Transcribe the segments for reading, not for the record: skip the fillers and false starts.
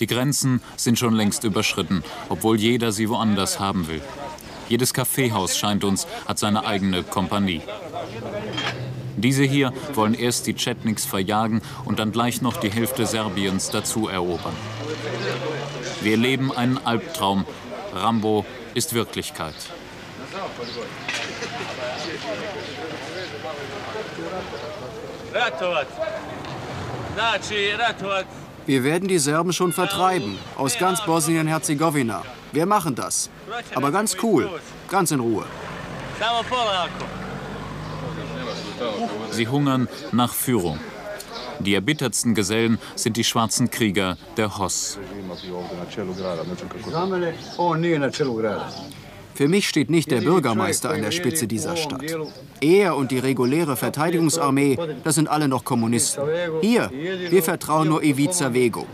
Die Grenzen sind schon längst überschritten, obwohl jeder sie woanders haben will. Jedes Kaffeehaus, scheint uns, hat seine eigene Kompanie. Diese hier wollen erst die Chetniks verjagen und dann gleich noch die Hälfte Serbiens dazu erobern. Wir leben einen Albtraum. Rambo ist Wirklichkeit. Wir werden die Serben schon vertreiben, aus ganz Bosnien-Herzegowina. Wir machen das. Aber ganz cool, ganz in Ruhe. Sie hungern nach Führung. Die erbittertsten Gesellen sind die schwarzen Krieger der HOS. Für mich steht nicht der Bürgermeister an der Spitze dieser Stadt. Er und die reguläre Verteidigungsarmee, das sind alle noch Kommunisten. Hier, wir vertrauen nur Ivica Vego.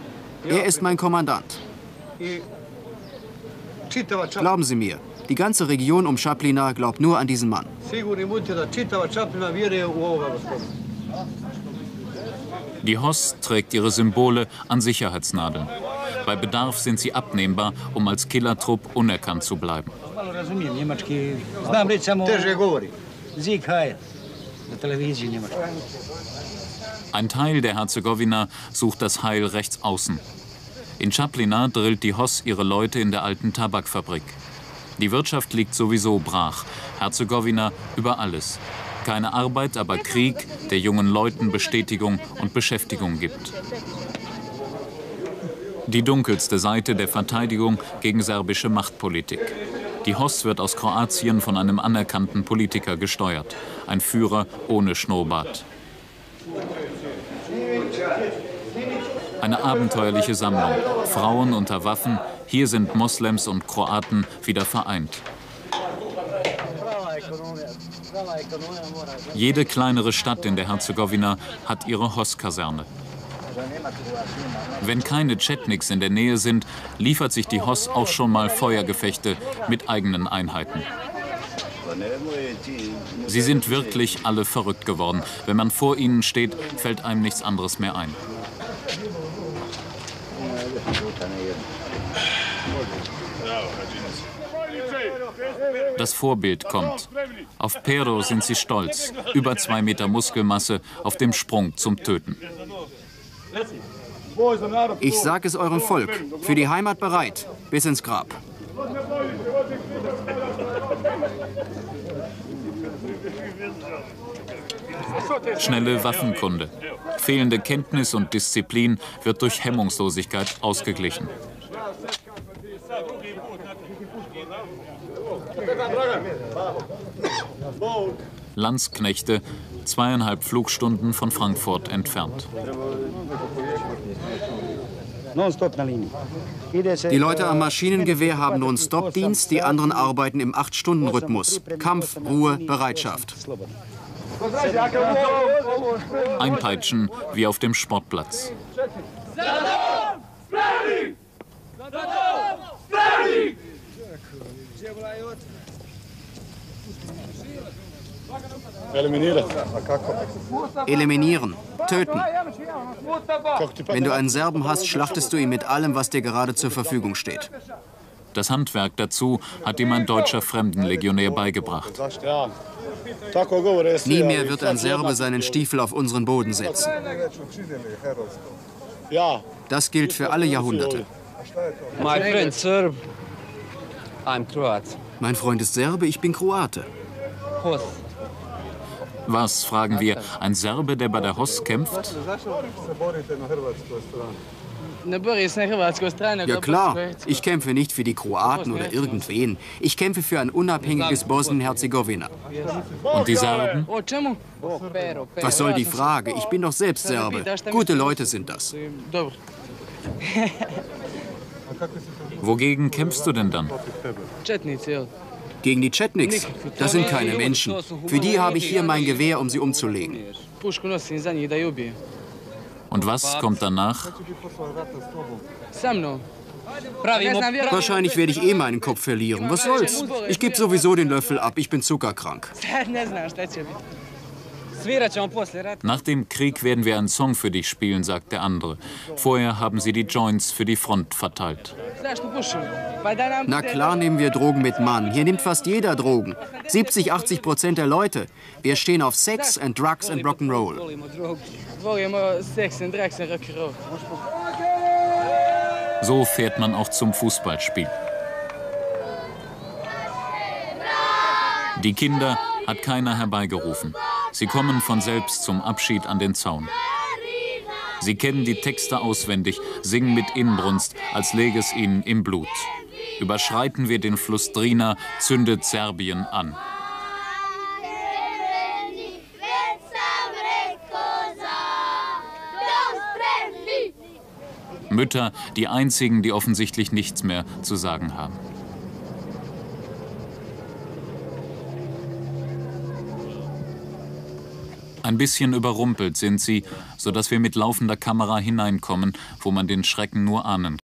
Er ist mein Kommandant. Glauben Sie mir, die ganze Region um Čapljina glaubt nur an diesen Mann. Die HOS trägt ihre Symbole an Sicherheitsnadeln. Bei Bedarf sind sie abnehmbar, um als Killertrupp unerkannt zu bleiben. Ein Teil der Herzegowina sucht das Heil rechts außen. In Čapljina drillt die HOS ihre Leute in der alten Tabakfabrik. Die Wirtschaft liegt sowieso brach. Herzegowina über alles. Keine Arbeit, aber Krieg, der jungen Leuten Bestätigung und Beschäftigung gibt. Die dunkelste Seite der Verteidigung gegen serbische Machtpolitik. Die HOS wird aus Kroatien von einem anerkannten Politiker gesteuert. Ein Führer ohne Schnurrbart. Eine abenteuerliche Sammlung. Frauen unter Waffen. Hier sind Moslems und Kroaten wieder vereint. Jede kleinere Stadt in der Herzegowina hat ihre HOS-Kaserne. Wenn keine Chetniks in der Nähe sind, liefert sich die HOS auch schon mal Feuergefechte mit eigenen Einheiten. Sie sind wirklich alle verrückt geworden. Wenn man vor ihnen steht, fällt einem nichts anderes mehr ein. Das Vorbild kommt. Auf Pero sind sie stolz. Über 2 Meter Muskelmasse auf dem Sprung zum Töten. Ich sage es eurem Volk. Für die Heimat bereit. Bis ins Grab. Schnelle Waffenkunde. Fehlende Kenntnis und Disziplin wird durch Hemmungslosigkeit ausgeglichen. Landsknechte, 2,5 Flugstunden von Frankfurt entfernt. Die Leute am Maschinengewehr haben nun Stoppdienst, die anderen arbeiten im 8-Stunden-Rhythmus. Kampf, Ruhe, Bereitschaft. Einpeitschen wie auf dem Sportplatz. Eliminieren. Töten. Wenn du einen Serben hast, schlachtest du ihn mit allem, was dir gerade zur Verfügung steht. Das Handwerk dazu hat ihm ein deutscher Fremdenlegionär beigebracht. Nie mehr wird ein Serbe seinen Stiefel auf unseren Boden setzen. Das gilt für alle Jahrhunderte. Mein Freund ist Serbe, ich bin Kroate. Was, fragen wir, ein Serbe, der bei der HOS kämpft? Ja klar, ich kämpfe nicht für die Kroaten oder irgendwen. Ich kämpfe für ein unabhängiges Bosnien-Herzegowina. Und die Serben? Was soll die Frage? Ich bin doch selbst Serbe. Gute Leute sind das. Wogegen kämpfst du denn dann? Gegen die Chetniks. Das sind keine Menschen. Für die habe ich hier mein Gewehr, um sie umzulegen. Und was kommt danach? Wahrscheinlich werde ich eh meinen Kopf verlieren. Was soll's? Ich gebe sowieso den Löffel ab. Ich bin zuckerkrank. Nach dem Krieg werden wir einen Song für dich spielen, sagt der andere. Vorher haben sie die Joints für die Front verteilt. Na klar nehmen wir Drogen mit, Mann. Hier nimmt fast jeder Drogen. 70–80% der Leute. Wir stehen auf Sex and Drugs and Rock'n'Roll. So fährt man auch zum Fußballspiel. Die Kinder hat keiner herbeigerufen. Sie kommen von selbst zum Abschied an den Zaun. Sie kennen die Texte auswendig, singen mit Inbrunst, als läge es ihnen im Blut. Überschreiten wir den Fluss Drina, zündet Serbien an. Mütter, die einzigen, die offensichtlich nichts mehr zu sagen haben. Ein bisschen überrumpelt sind sie, sodass wir mit laufender Kamera hineinkommen, wo man den Schrecken nur ahnen